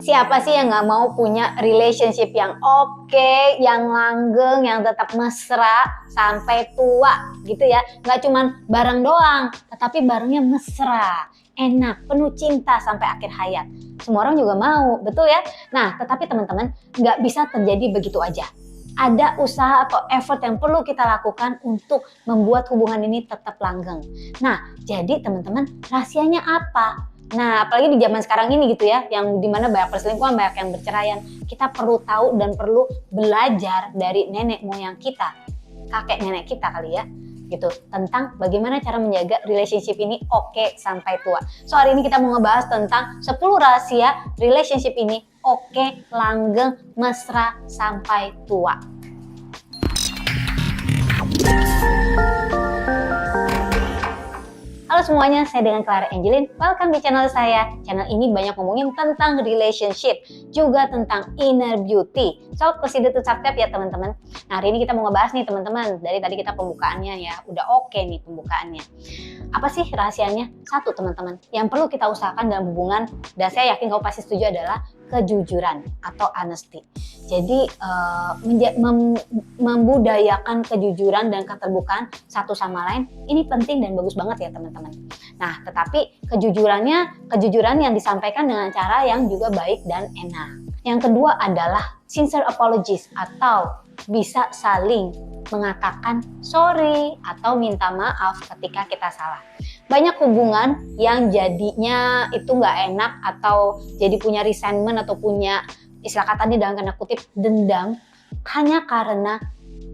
Siapa sih yang nggak mau punya relationship yang oke, yang langgeng, yang tetap mesra sampai tua gitu ya. Nggak cuman bareng doang, tetapi barengnya mesra, enak, penuh cinta sampai akhir hayat. Semua orang juga mau, betul ya? Nah, tetapi teman-teman, nggak bisa terjadi begitu aja. Ada usaha atau effort yang perlu kita lakukan untuk membuat hubungan ini tetap langgeng. Nah, jadi teman-teman, rahasianya apa? Nah, apalagi di zaman sekarang ini gitu ya, yang dimana banyak perselingkuhan, banyak yang berceraian. Kita perlu tahu dan perlu belajar dari nenek moyang kita, kakek nenek kita kali ya, gitu, tentang bagaimana cara menjaga relationship ini oke sampai tua. So hari ini kita mau ngebahas tentang 10 rahasia relationship ini oke, langgeng, mesra sampai tua. Halo semuanya, saya dengan Clara Angelin. Welcome di channel saya. Channel ini banyak ngomongin tentang relationship, juga tentang inner beauty. So, consider to subscribe ya teman-teman. Nah, hari ini kita mau ngebahas nih teman-teman. Dari tadi kita pembukaannya ya, udah oke nih pembukaannya. Apa sih rahasianya? Satu teman-teman, yang perlu kita usahakan dalam hubungan, dan saya yakin kamu pasti setuju, adalah kejujuran atau honesty. Jadi membudayakan kejujuran dan keterbukaan satu sama lain ini penting dan bagus banget ya teman-teman. Nah, tetapi kejujuran yang disampaikan dengan cara yang juga baik dan enak. Yang kedua adalah sincere apologies atau bisa saling mengatakan sorry atau minta maaf ketika kita salah. Banyak hubungan yang jadinya itu nggak enak atau jadi punya resentment atau punya istilah kata ini dalam tanda kutip dendam hanya karena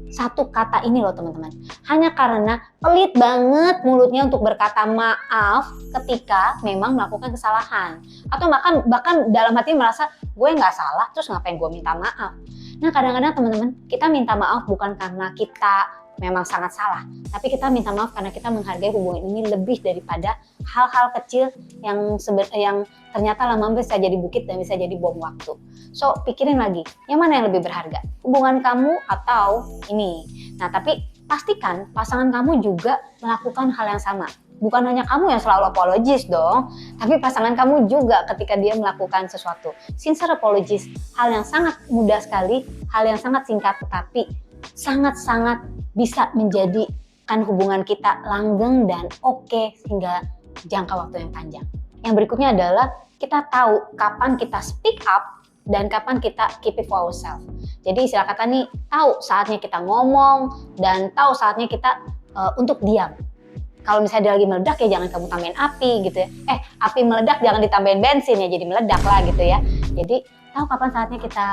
satu kata ini loh teman-teman. Hanya karena pelit banget mulutnya untuk berkata maaf ketika memang melakukan kesalahan. Atau bahkan dalam hati merasa gue nggak salah terus ngapain gue minta maaf. Nah kadang-kadang teman-teman kita minta maaf bukan karena kita memang sangat salah, tapi kita minta maaf karena kita menghargai hubungan ini lebih daripada hal-hal kecil yang ternyata lama-lama bisa jadi bukit dan bisa jadi bom waktu. So pikirin lagi, yang mana yang lebih berharga? Hubungan kamu atau ini? Nah tapi pastikan pasangan kamu juga melakukan hal yang sama. Bukan hanya kamu yang selalu apologies dong, tapi pasangan kamu juga ketika dia melakukan sesuatu. Sincere apologies, hal yang sangat mudah sekali, hal yang sangat singkat tetapi sangat-sangat bisa menjadikan hubungan kita langgeng dan oke hingga jangka waktu yang panjang. Yang berikutnya adalah kita tahu kapan kita speak up dan kapan kita keep it for ourselves. Jadi istilah kata nih, tahu saatnya kita ngomong dan tahu saatnya kita untuk diam. Kalau misalnya dia lagi meledak ya jangan kamu tambahin api gitu ya. Api meledak jangan ditambahin bensin ya, jadi meledak lah gitu ya. Jadi tahu kapan saatnya kita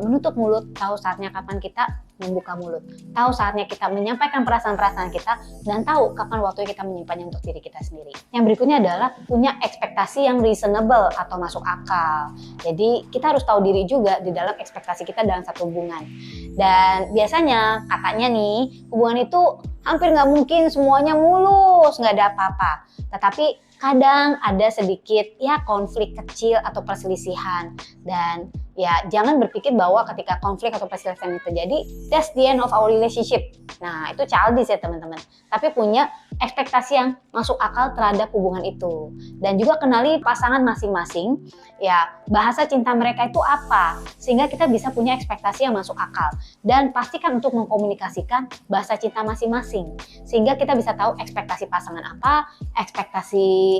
menutup mulut, tahu saatnya kapan kita membuka mulut, tahu saatnya kita menyampaikan perasaan-perasaan kita, dan tahu kapan waktunya kita menyimpannya untuk diri kita sendiri. Yang berikutnya adalah punya ekspektasi yang reasonable atau masuk akal. Jadi kita harus tahu diri juga di dalam ekspektasi kita dalam satu hubungan. Dan biasanya katanya nih hubungan itu hampir nggak mungkin semuanya mulus, nggak ada apa-apa. Tetapi kadang ada sedikit ya konflik kecil atau perselisihan, dan ya jangan berpikir bahwa ketika konflik atau perselisihan itu terjadi that's the end of our relationship. Nah itu childish ya teman-teman, tapi punya ekspektasi yang masuk akal terhadap hubungan itu, dan juga kenali pasangan masing-masing ya, bahasa cinta mereka itu apa sehingga kita bisa punya ekspektasi yang masuk akal, dan pastikan untuk mengkomunikasikan bahasa cinta masing-masing sehingga kita bisa tahu ekspektasi pasangan apa, ekspektasi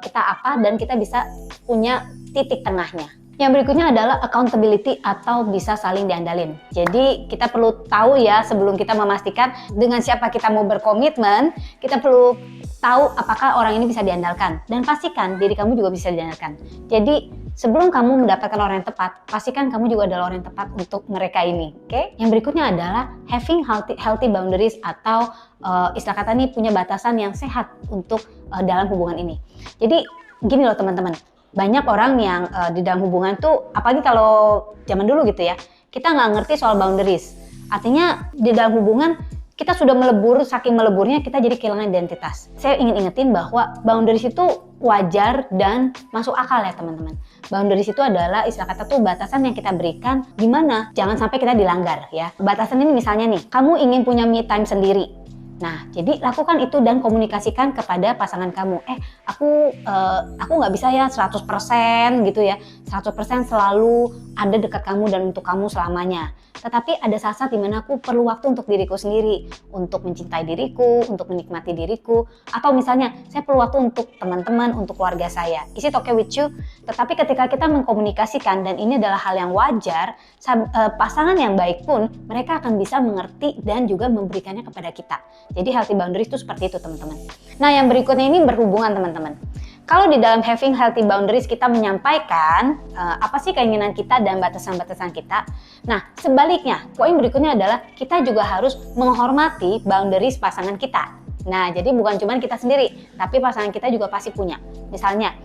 kita apa, dan kita bisa punya titik tengahnya. Yang berikutnya adalah accountability atau bisa saling diandalin. Jadi kita perlu tahu ya sebelum kita memastikan dengan siapa kita mau berkomitmen, kita perlu tahu apakah orang ini bisa diandalkan, dan pastikan diri kamu juga bisa diandalkan. Jadi sebelum kamu mendapatkan orang yang tepat, pastikan kamu juga adalah orang yang tepat untuk mereka ini. Oke? Yang berikutnya adalah having healthy boundaries atau istilah kata nih punya batasan yang sehat untuk dalam hubungan ini. Jadi gini loh teman-teman, banyak orang yang di dalam hubungan tuh, apalagi kalau zaman dulu gitu ya, kita nggak ngerti soal boundaries. Artinya di dalam hubungan kita sudah melebur, saking meleburnya kita jadi kehilangan identitas. Saya ingin ingetin bahwa boundaries itu wajar dan masuk akal ya teman-teman. Boundaries itu adalah istilah kata tuh batasan yang kita berikan gimana jangan sampai kita dilanggar ya. Batasan ini misalnya nih, kamu ingin punya me time sendiri. Nah, jadi lakukan itu dan komunikasikan kepada pasangan kamu. aku nggak bisa ya 100% gitu ya, 100% selalu ada dekat kamu dan untuk kamu selamanya. Tetapi ada saat-saat dimana aku perlu waktu untuk diriku sendiri, untuk mencintai diriku, untuk menikmati diriku, atau misalnya saya perlu waktu untuk teman-teman, untuk keluarga saya. Is it okay with you? Tetapi ketika kita mengkomunikasikan, dan ini adalah hal yang wajar, pasangan yang baik pun mereka akan bisa mengerti dan juga memberikannya kepada kita. Jadi healthy boundaries itu seperti itu teman-teman. Nah yang berikutnya ini berhubungan teman-teman. Kalau di dalam having healthy boundaries kita menyampaikan apa sih keinginan kita dan batasan-batasan kita. Nah sebaliknya, poin berikutnya adalah kita juga harus menghormati boundaries pasangan kita. Nah jadi bukan cuma kita sendiri, tapi pasangan kita juga pasti punya. Misalnya,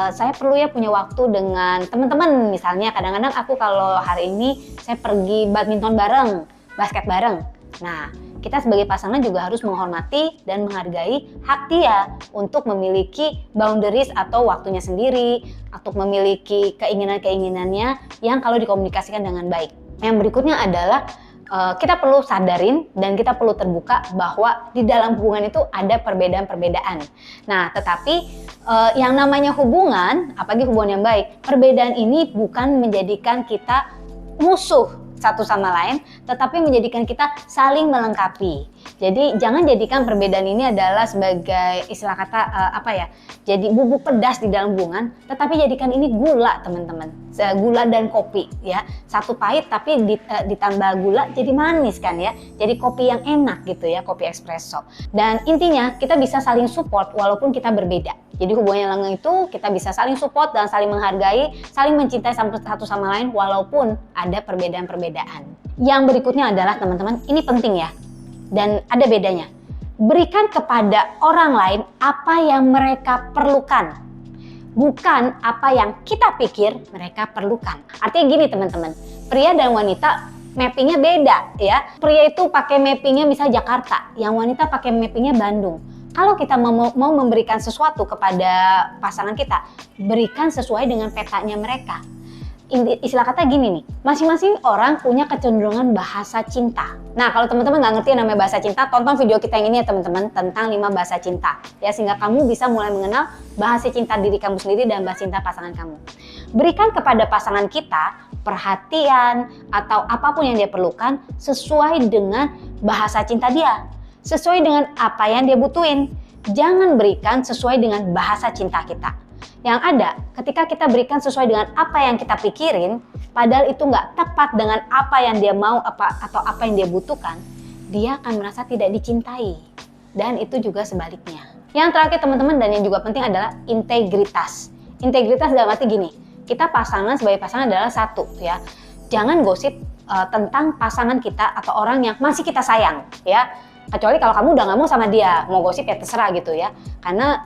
saya perlu ya punya waktu dengan teman-teman. Misalnya kadang-kadang aku kalau hari ini saya pergi badminton bareng, basket bareng. Nah kita sebagai pasangan juga harus menghormati dan menghargai hak dia untuk memiliki boundaries atau waktunya sendiri, untuk memiliki keinginan-keinginannya yang kalau dikomunikasikan dengan baik. Yang berikutnya adalah kita perlu sadarin dan kita perlu terbuka bahwa di dalam hubungan itu ada perbedaan-perbedaan. Nah, tetapi yang namanya hubungan, apalagi hubungan yang baik, perbedaan ini bukan menjadikan kita musuh satu sama lain, tetapi menjadikan kita saling melengkapi. Jadi jangan jadikan perbedaan ini adalah sebagai istilah kata jadi bubuk pedas di dalam hubungan, tetapi jadikan ini gula teman-teman, gula dan kopi ya. Satu pahit tapi ditambah gula jadi manis kan ya. Jadi kopi yang enak gitu ya, kopi espresso. Dan intinya kita bisa saling support walaupun kita berbeda. Jadi hubungan yang langgeng itu kita bisa saling support dan saling menghargai, saling mencintai satu sama lain walaupun ada perbedaan-perbedaan. Yang berikutnya adalah teman-teman, ini penting ya, dan ada bedanya. Berikan kepada orang lain apa yang mereka perlukan, bukan apa yang kita pikir mereka perlukan. Artinya gini teman-teman, pria dan wanita mappingnya beda ya. Pria itu pakai mappingnya misal Jakarta, yang wanita pakai mappingnya Bandung. Kalau kita mau memberikan sesuatu kepada pasangan kita, berikan sesuai dengan petanya mereka. Istilah kata gini nih, masing-masing orang punya kecenderungan bahasa cinta. Nah kalau teman-teman nggak ngerti yang namanya bahasa cinta, tonton video kita yang ini ya teman-teman, tentang 5 bahasa cinta. Ya sehingga kamu bisa mulai mengenal bahasa cinta diri kamu sendiri dan bahasa cinta pasangan kamu. Berikan kepada pasangan kita perhatian atau apapun yang dia perlukan sesuai dengan bahasa cinta dia. Sesuai dengan apa yang dia butuhin. Jangan berikan sesuai dengan bahasa cinta kita. Yang ada, ketika kita berikan sesuai dengan apa yang kita pikirin, padahal itu nggak tepat dengan apa yang dia mau atau apa yang dia butuhkan, dia akan merasa tidak dicintai. Dan itu juga sebaliknya. Yang terakhir teman-teman dan yang juga penting adalah integritas. Integritas dalam arti gini, kita pasangan sebagai pasangan adalah satu ya. Jangan gosip tentang pasangan kita atau orang yang masih kita sayang ya. Kecuali kalau kamu udah nggak mau sama dia, mau gosip ya terserah gitu ya. Karena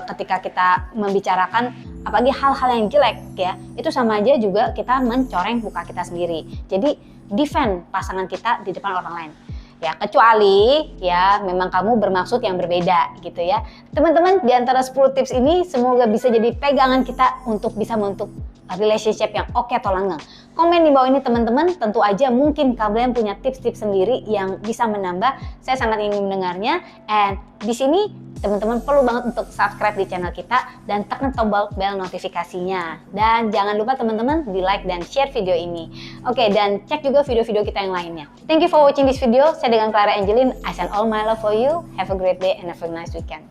ketika kita membicarakan apalagi hal-hal yang jelek ya, itu sama aja juga kita mencoreng muka kita sendiri. Jadi defend pasangan kita di depan orang lain. Ya, kecuali ya memang kamu bermaksud yang berbeda gitu ya. Teman-teman, di antara 10 tips ini semoga bisa jadi pegangan kita untuk bisa membentuk relationship yang oke atau langgeng. Komen di bawah ini teman-teman, tentu aja mungkin kalian punya tips-tips sendiri yang bisa menambah. Saya sangat ingin mendengarnya. And di sini teman-teman perlu banget untuk subscribe di channel kita dan tekan tombol bel notifikasinya. Dan jangan lupa teman-teman di like dan share video ini. Oke, dan cek juga video-video kita yang lainnya. Thank you for watching this video. Saya dengan Clara Angeline. I send all my love for you. Have a great day and have a nice weekend.